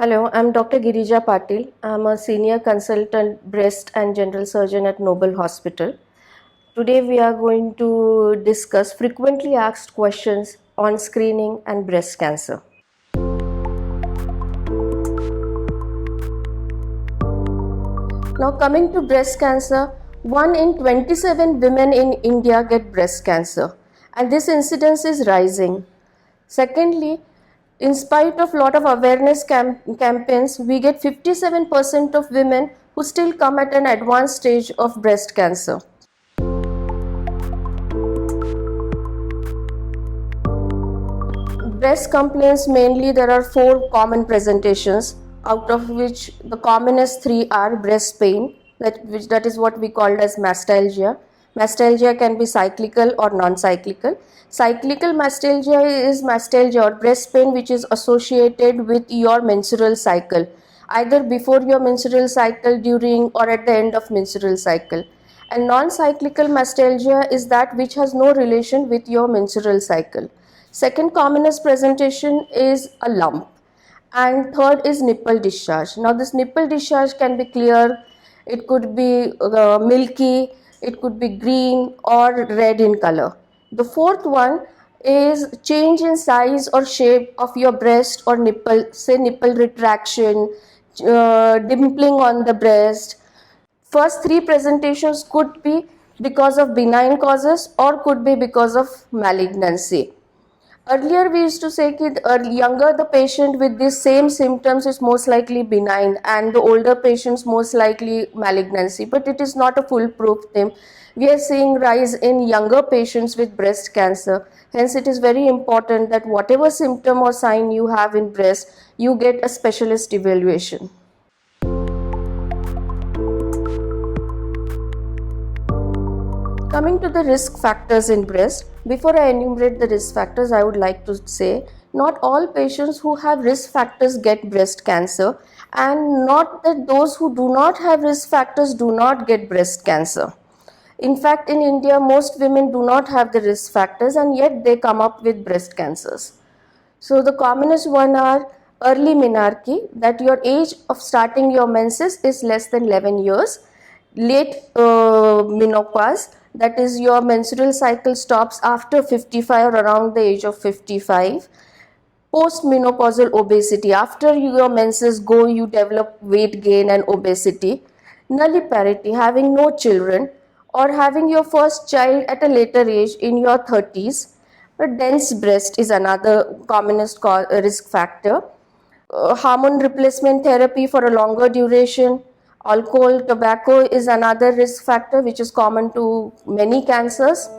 Hello, I'm Dr. Girija Patil. I'm a senior consultant breast and general surgeon at Noble Hospital. Today we are going to discuss frequently asked questions on screening and breast cancer. Now coming to breast cancer, 1 in 27 women in India get breast cancer and this incidence is rising. Secondly, in spite of lot of awareness campaigns, we get 57% of women who still come at an advanced stage of breast cancer. Breast complaints, mainly there are 4 common presentations, out of which the commonest 3 are breast pain, that is what we call as mastalgia. Mastalgia can be cyclical or non-cyclical. Cyclical mastalgia is mastalgia or breast pain which is associated with your menstrual cycle, either before your menstrual cycle, during, or at the end of menstrual cycle. And non-cyclical mastalgia is that which has no relation with your menstrual cycle. Second commonest presentation is a lump, and third is nipple discharge. Now this nipple discharge can be clear, it could be milky, it could be green or red in color. The fourth one is change in size or shape of your breast or nipple, say nipple retraction, dimpling on the breast. First 3 presentations could be because of benign causes or could be because of malignancy. Earlier we used to say that the younger the patient with these same symptoms is most likely benign and the older patients most likely malignancy, but it is not a foolproof thing. We are seeing rise in younger patients with breast cancer. Hence it is very important that whatever symptom or sign you have in breast, you get a specialist evaluation. Coming to the risk factors in breast, before I enumerate the risk factors, I would like to say not all patients who have risk factors get breast cancer, and not that those who do not have risk factors do not get breast cancer. In fact, in India, most women do not have the risk factors and yet they come up with breast cancers. So the commonest one are early menarche, that your age of starting your menses is less than 11 years. Late menopause, that is your menstrual cycle stops after 55 or around the age of 55. Postmenopausal obesity, after your menses go, you develop weight gain and obesity. Nulliparity, having no children or having your first child at a later age in your 30s. A dense breast is another commonest risk factor. Hormone replacement therapy for a longer duration. Alcohol, tobacco is another risk factor which is common to many cancers.